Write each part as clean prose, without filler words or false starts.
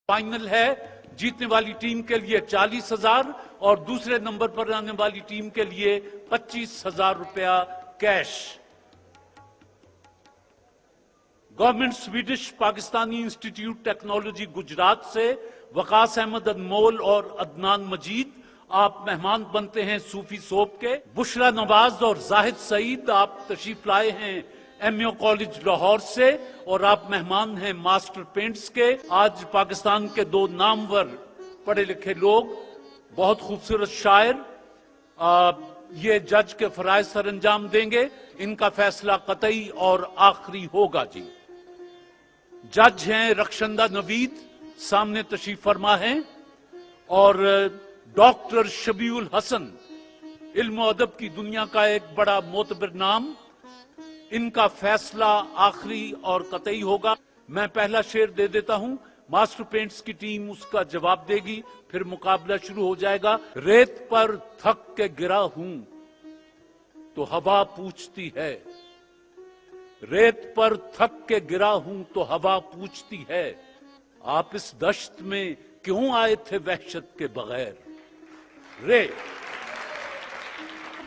Final है। जीतने वाली टीम के लिए 40,000 और दूसरे नंबर पर आने वाली टीम के लिए 25,000 रुपया cash. Government Swedish Pakistani institute technology Gujarat से वकास अहमद अनमोल और अदनान मजीद आप मेहमान बनते हैं सूफी सोप के। बुशरा नवाज और जाहिद सईद आप तशरीफ लाए हैं एमओ कॉलेज लाहौर से और आप मेहमान हैं मास्टर पेंट्स के। आज पाकिस्तान के दो नामवर पढ़े लिखे लोग, बहुत खूबसूरत शायर, ये जज के फराइज सर अंजाम देंगे। इनका फैसला कतई और आखिरी होगा जी। जज हैं रक्षंदा नवीद, सामने तशरीफ फरमा हैं, और डॉक्टर शबीउल हसन, इल्म अदब की दुनिया का एक बड़ा मोतबर नाम। इनका फैसला आखिरी और कतई होगा। मैं पहला शेर दे देता हूं, मास्टर पेंट्स की टीम उसका जवाब देगी, फिर मुकाबला शुरू हो जाएगा। रेत पर थक के गिरा हूं तो हवा पूछती है, रेत पर थक के गिरा हूं तो हवा पूछती है, आप इस दश्त में क्यों आए थे वहशत के बगैर। रे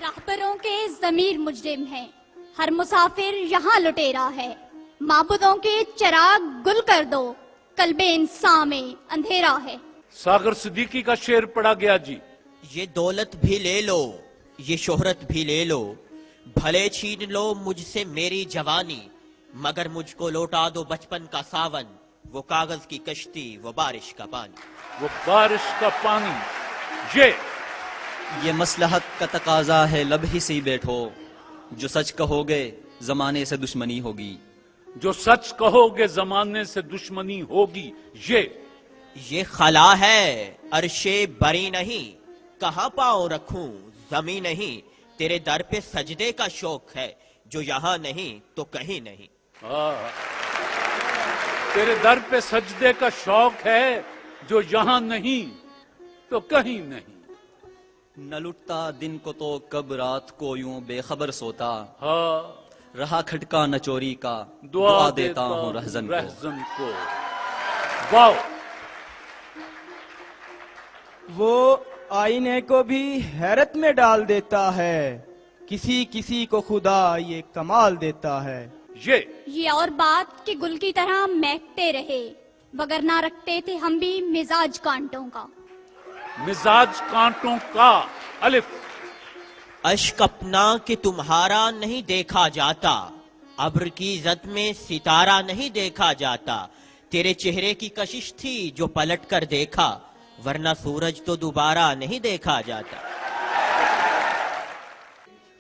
राहबरों के ज़मीर मुजरिम हैं, हर मुसाफिर यहाँ लुटेरा है, माबूदों के चिराग गुल कर दो, कल्बे इंसान में अंधेरा है। सागर सिद्दीकी का शेर पढ़ा गया जी। ये दौलत भी ले लो, ये शोहरत भी ले लो, भले छीन लो मुझसे मेरी जवानी, मगर मुझको लौटा दो बचपन का सावन, वो कागज की कश्ती, वो बारिश का पानी। वो बारिश का पानी। ये मसलहत का तकाजा है, लब ही सी बैठो, जो सच कहोगे जमाने से दुश्मनी होगी। जो सच कहोगे जमाने से दुश्मनी होगी। ये खला है अर्शे बरी नहीं, कहाँ पाँव रखूं जमी नहीं, तेरे दर पे सजदे का शौक है, जो यहाँ नहीं तो कहीं नहीं। तेरे दर पे सजदे का शौक है, जो यहाँ नहीं तो कहीं नहीं। न लुटता दिन को तो कब रात को यूं बेखबर सोता, हाँ रहा खटका न चोरी का, दुआ देता हूँ रहजन को। वाह। वो आईने को भी हैरत में डाल देता है, किसी किसी को खुदा ये कमाल देता है। ये और बात कि गुल की तरह महकते रहे, वगरना रखते थे हम भी मिजाज कांटों का। मिजाज कांटों का। अलिफ। अश्क अपना कि तुम्हारा नहीं देखा जाता, अब्र की इज्जत में सितारा नहीं देखा जाता, तेरे चेहरे की कशिश थी जो पलट कर देखा, वरना सूरज तो दोबारा नहीं देखा जाता।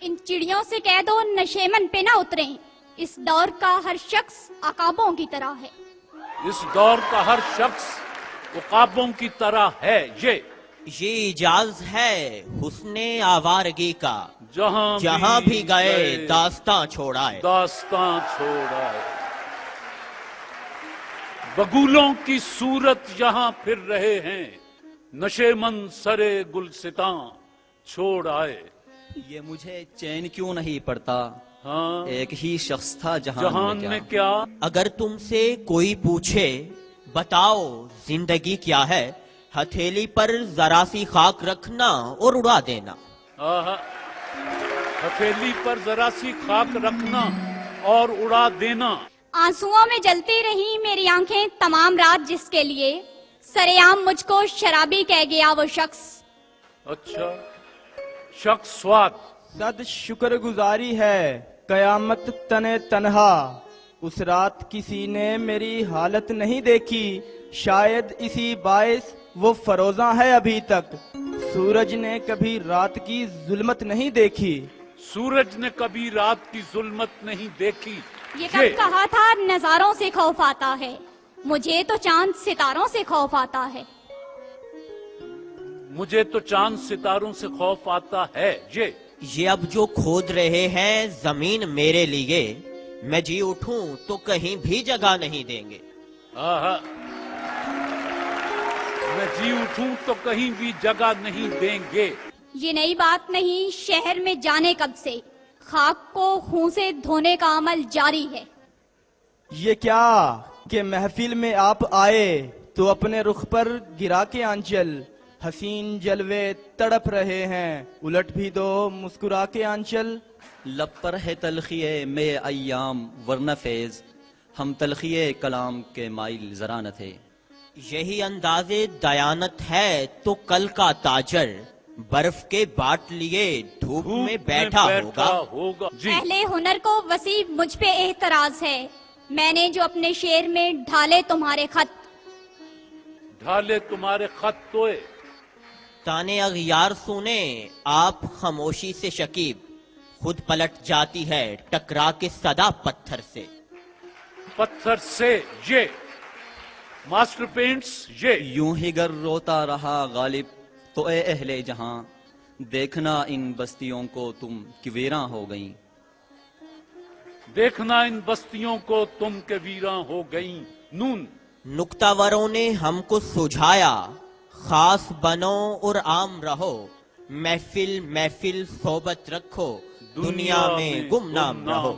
इन चिड़ियों से कह दो नशेमन पे ना उतरें, इस दौर का हर शख्स अकाबों की तरह है। इस दौर का हर शख्स अकाबों की तरह है। ये इजाज है हुस्ने आवारगी का, जहां भी गए दास्तां छोड़ाए। बगुलों की सूरत यहाँ फिर रहे हैं, नशेमन सरे गुलसितां छोड़ आए। ये मुझे चैन क्यों नहीं पड़ता, हाँ एक ही शख्स था जहान में क्या। अगर तुमसे कोई पूछे बताओ जिंदगी क्या है, हथेली पर जरा सी खाक रखना और उड़ा देना। हथेली पर जरा सी खाक रखना और उड़ा देना। आंसुओं में जलती रही मेरी आंखें तमाम रात, जिसके लिए सरेआम मुझको शराबी कह गया वो शख्स। अच्छा, शख्स स्वाद। सद शुक्रगुजारी है कयामत तने तन्हा, उस रात किसी ने मेरी हालत नहीं देखी, शायद इसी बायस वो फरोजा है अभी तक, सूरज ने कभी रात की जुल्मत नहीं देखी। सूरज ने कभी रात की जुल्मत नहीं देखी। ये कब कहा था नजारों से खौफ आता है, मुझे तो चांद सितारों से खौफ आता है। मुझे तो चांद सितारों से खौफ आता है। ये अब जो खोद रहे हैं जमीन मेरे लिए, मैं जी उठूं तो कहीं भी जगह नहीं देंगे। मैं जी उठूं तो कहीं भी जगह नहीं देंगे। ये नई बात नहीं, शहर में जाने कब से खाक को खून से धोने का अमल जारी है। ये क्या कि महफिल में आप आए تو اپنے رخ پر گرا کے آنچل، حسین جلوے تڑپ رہے ہیں، الٹ بھی دو مسکرا کے آنچل۔ لب پر ہے تلخی میں ایام ورنہ فیض، ہم تلخی کلام کے مائل ذرا نہ تھے۔ یہی انداز دیانت ہے تو کل کا تاجر برف کے باٹ لیے دھوپ میں بیٹھا ہوگا۔ جی اہل ہنر کو وسیع مجھ پہ اعتراض ہے، میں نے جو اپنے شعر میں ڈھالے تمہارے خط، ڈھالے تمہارے خط توئے، تانے اغیار سنے آپ خاموشی سے شکیب، خود پلٹ جاتی ہے ٹکرا کے صدا پتھر سے۔ پتھر سے یہ ماسٹر پینٹس یہ یوں ہی گر روتا رہا غالب تو اے اہل جہاں، دیکھنا ان بستیوں کو تم کہ ویراں ہو گئیں۔ دیکھنا ان بستیوں کو تم کے ویراں ہو گئیں۔ نون نکتہ وروں نے ہم کو سجھایا، خاص بنو اور عام رہو، محفل محفل صحبت رکھو، دنیا میں گمنام رہو۔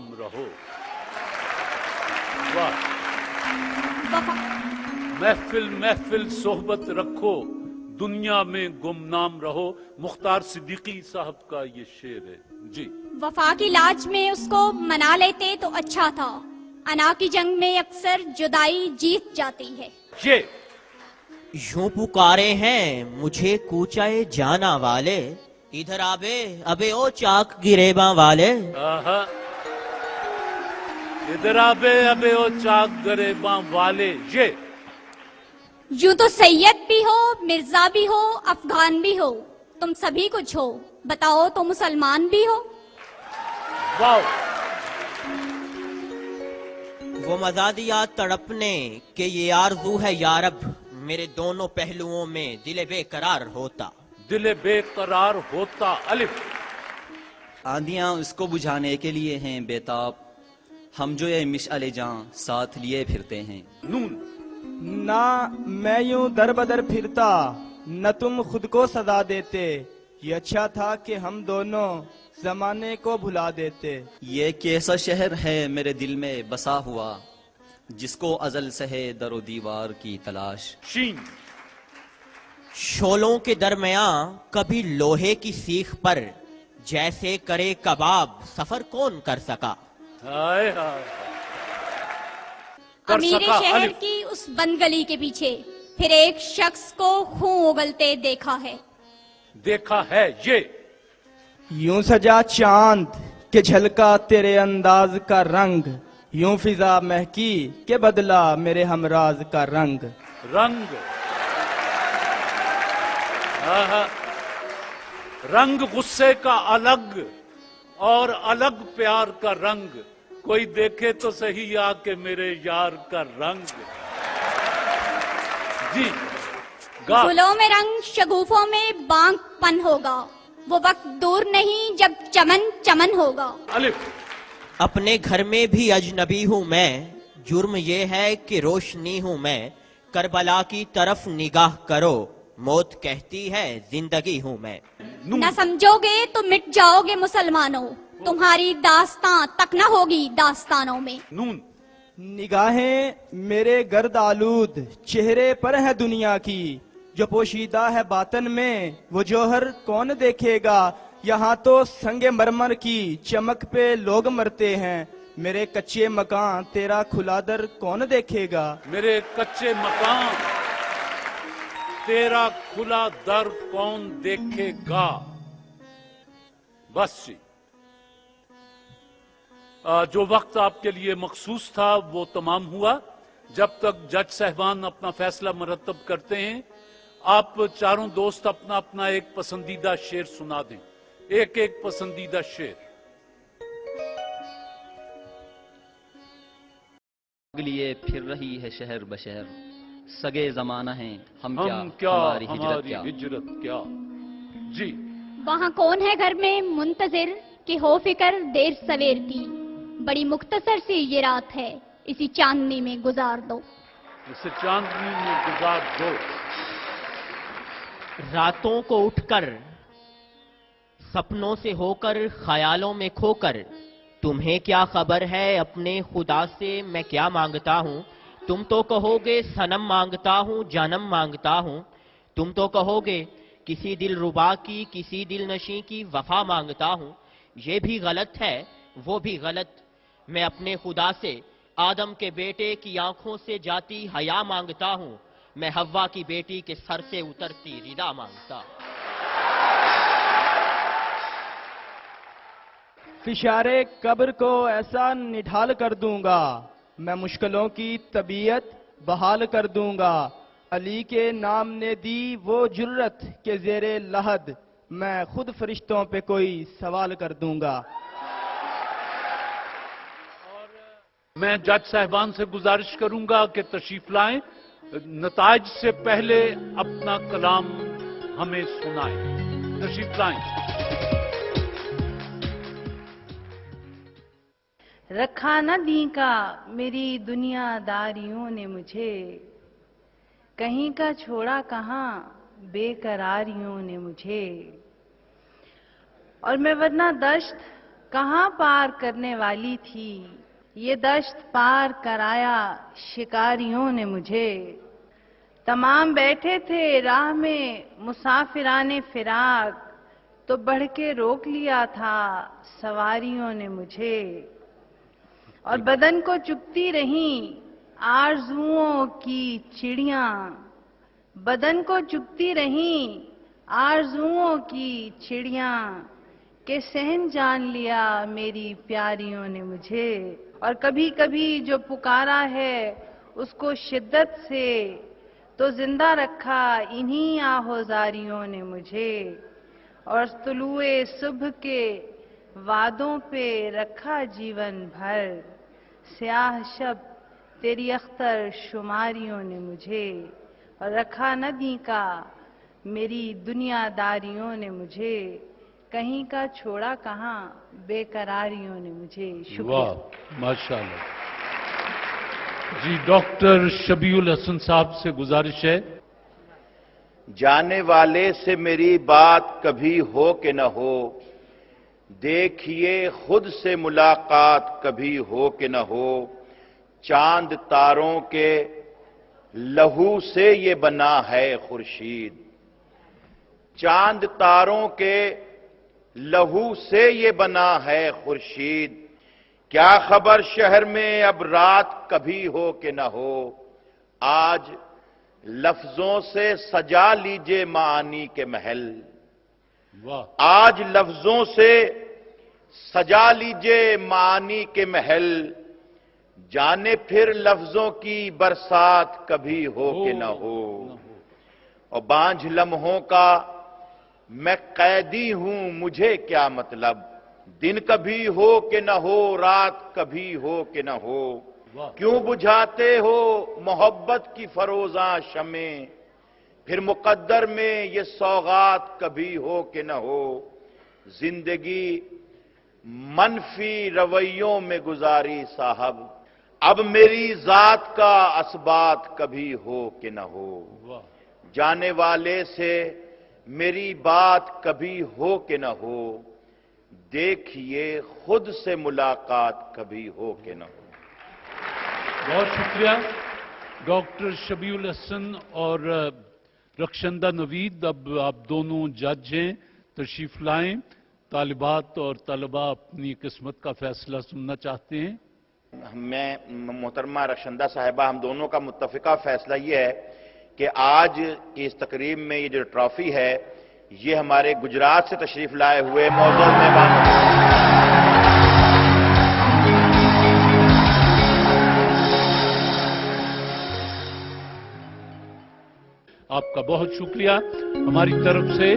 واہ، محفل محفل صحبت رکھو، دنیا میں گمنام رہو۔ مختار صدیقی صاحب کا یہ شعر ہے۔ جی وفا کی لاج میں اس کو منا لیتے تو اچھا تھا، انا کی جنگ میں اکثر جدائی جیت جاتی ہے۔ یہ یوں پکارے ہیں مجھے کوچائے جانا والے، ادھر آبے ابے او چاک گریباں والے۔ آہا، ادھر آبے ابے او چاک گریباں والے۔ یہ یوں تو سید بھی ہو، مرزا بھی ہو، افغان بھی ہو، تم سبھی کچھ ہو، بتاؤ تو مسلمان بھی ہو۔ واو، وہ مزادیات تڑپنے کہ یہ آرزو ہے یارب، میرے دونوں پہلوؤں میں دل بے قرار ہوتا۔ دل بے قرار ہوتا۔ الف آندیاں اس کو بجھانے کے لیے ہیں بیتاب، ہم جو یہ مشعل جاں ساتھ لیے پھرتے ہیں۔ نون نہ میں یوں در بدر پھرتا، نہ تم خود کو سزا دیتے، یہ اچھا تھا کہ ہم دونوں زمانے کو بھلا دیتے۔ یہ کیسا شہر ہے میرے دل میں بسا ہوا، جس کو ازل سے ہے در و دیوار کی تلاش۔ شین شولوں کے درمیان کبھی لوہے کی سیخ پر، جیسے کرے کباب سفر کون کر سکا۔ ہائے ہائے، کر امیر سکا۔ شہر الف کی اس بند گلی کے پیچھے پھر ایک شخص کو خون اگلتے دیکھا ہے۔ دیکھا ہے۔ یہ یوں سجا چاند کہ جھلکا تیرے انداز کا رنگ، یوں فضا مہکی کہ بدلا میرے ہمراز کا رنگ۔ رنگ، آہا، رنگ غصے کا الگ اور الگ پیار کا رنگ، کوئی دیکھے تو صحیح آ کے میرے یار کا رنگ۔ جی گا گلوں میں رنگ، شگوفوں میں بانک پن ہوگا، وہ وقت دور نہیں جب چمن چمن ہوگا۔ الف اپنے گھر میں بھی اجنبی ہوں میں، جرم یہ ہے کہ روشنی ہوں میں، کربلا کی طرف نگاہ کرو، موت کہتی ہے زندگی ہوں میں۔ نون نہ سمجھو گے تو مٹ جاؤ گے مسلمانوں، تمہاری داستان تک نہ ہوگی داستانوں میں۔ نون نگاہیں میرے گرد آلود چہرے پر ہے دنیا کی، جو پوشیدہ ہے باطن میں وہ جوہر کون دیکھے گا۔ یہاں تو سنگ مرمر کی چمک پہ لوگ مرتے ہیں، میرے کچے مکان تیرا کھلا در کون دیکھے گا۔ میرے کچے مکان تیرا کھلا در کون دیکھے گا۔ بس جی، جو وقت آپ کے لیے مخصوص تھا وہ تمام ہوا۔ جب تک جج صاحبان اپنا فیصلہ مرتب کرتے ہیں، آپ چاروں دوست اپنا اپنا ایک پسندیدہ شعر سنا دیں، ایک ایک پسندیدہ شعر۔ لیے پھر رہی ہے شہر بشہر، سگے زمانہ ہیں ہم ہم کیا کیا ہماری ہجرت ہماری کیا۔ ہجرت کیا۔ جی وہاں کون ہے گھر میں منتظر کہ ہو فکر دیر سویر کی، بڑی مختصر سی یہ رات ہے اسی چاندنی میں گزار دو۔ اسے چاندنی میں گزار دو۔ راتوں کو اٹھ کر سپنوں سے ہو کر خیالوں میں کھو کر، تمہیں کیا خبر ہے اپنے خدا سے میں کیا مانگتا ہوں، तुम तो कहोगे सनम मांगता हूं, जानम मांगता हूं। तुम तो कहोगे किसी दिल रुबा की, किसी दिल नशी की वफा मांगता हूं। ये भी गलत है, वो भी गलत। मैं अपने खुदा से आदम के बेटे की आंखों से जाती हया मांगता हूं। मैं हव्वा की बेटी के सर से उतरती रिदा मांगता हूं। फिशारे कब्र को ऐसा निढाल कर दूंगा, मैं मुश्किलों की तबीयत बहाल कर दूंगा। अली के नाम ने दी वो जुर्रत के ज़ेरे लहद, मैं खुद फरिश्तों पे कोई सवाल कर दूंगा। मैं जज साहिबान से गुजारिश करूंगा कि तशरीफ लाएं, नताइज से पहले अपना कलाम हमें सुनाएं। तशरीफ लाएं। रखा न दी का मेरी दुनियादारियों ने मुझे, कहीं का छोड़ा कहाँ बेकरारियों ने मुझे। और मैं वरना दश्त कहाँ पार करने वाली थी, ये दश्त पार कराया शिकारियों ने मुझे। तमाम बैठे थे राह में मुसाफिराने फिराक, तो बढ़ के रोक लिया था सवारियों ने मुझे। और बदन को चुगती रहीं आरज़ुओं की चिड़ियां, बदन को चुगती रहीं आरज़ुओं की चिड़ियां, के सहन जान लिया मेरी प्यारियों ने मुझे। और कभी कभी जो पुकारा है उसको शिद्दत से, तो जिंदा रखा इन्हीं आहोजारियों ने मुझे। और तुलुए सुबह के वादों पे रखा जीवन भर, स्याह शब तेरी अख्तर शुमारियों ने मुझे। और रखा न दी का मेरी दुनियादारियों ने मुझे, कहीं का छोड़ा कहाँ बेकरारियों ने मुझे। शुक्रिया। वाह, माशाल्लाह। जी, डॉक्टर शबीउल हसन साहब से गुजारिश है। जाने वाले से मेरी बात कभी हो कि न हो, देखिए खुद से मुलाकात कभी हो कि न हो। चांद तारों के लहू से ये बना है खुर्शीद, चांद तारों के लहू से ये बना है खुर्शीद। क्या खबर शहर में अब रात कभी हो कि न हो, आज लफ्जों से सजा लीजिए मानी के महल। वाह। आज लफ्जों से सजा लीजिए मानी के महल, जाने फिर लफ्जों की बरसात कभी हो कि न हो। और बांझ लम्हों का मैं कैदी हूं, मुझे क्या मतलब, दिन कभी हो कि न हो, रात कभी हो कि न हो। क्यों बुझाते हो मोहब्बत की फरोजा शमे, फिर मुकद्दर में ये सौगात कभी हो कि न हो। जिंदगी मनफी रवैयों में गुजारी साहब, अब मेरी जात का असबात कभी हो कि न हो। जाने वाले से मेरी बात कभी हो कि न हो, देखिए खुद से मुलाकात कभी हो कि न हो। बहुत शुक्रिया डॉक्टर शबीउल हसन और रक्षंदा नवीद। अब आप दोनों जज हैं, तशरीफ लाएं। तालिबात और तलबा अपनी किस्मत का फैसला सुनना चाहते हैं। मैं मोहतरमा रक्षंदा साहिबा, हम दोनों का मुत्तफिका फैसला ये है कि आज की इस तकरीब में ये जो ट्रॉफी है, ये हमारे गुजरात से तशरीफ लाए हुए मौजूद मेहमान आपका बहुत शुक्रिया। हमारी तरफ से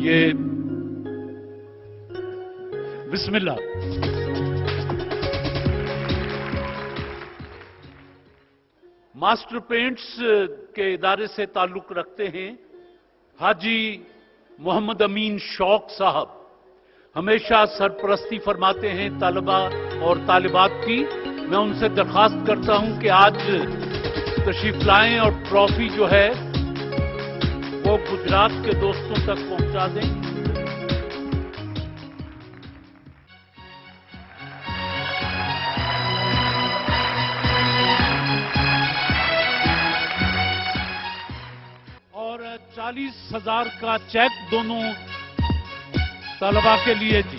ये बिस्मिल्लाह। मास्टर पेंट्स के इदारे से ताल्लुक रखते हैं हाजी मोहम्मद अमीन शौक साहब, हमेशा सरपरस्ती फरमाते हैं तलबा और तालिबात की। मैं उनसे दरखास्त करता हूं कि आज तशरीफ लाएं और ट्रॉफी जो है वो गुजरात के दोस्तों तक पहुंचा दें। اور 40,000 کا چیک دونوں طلبا کے لیے جی.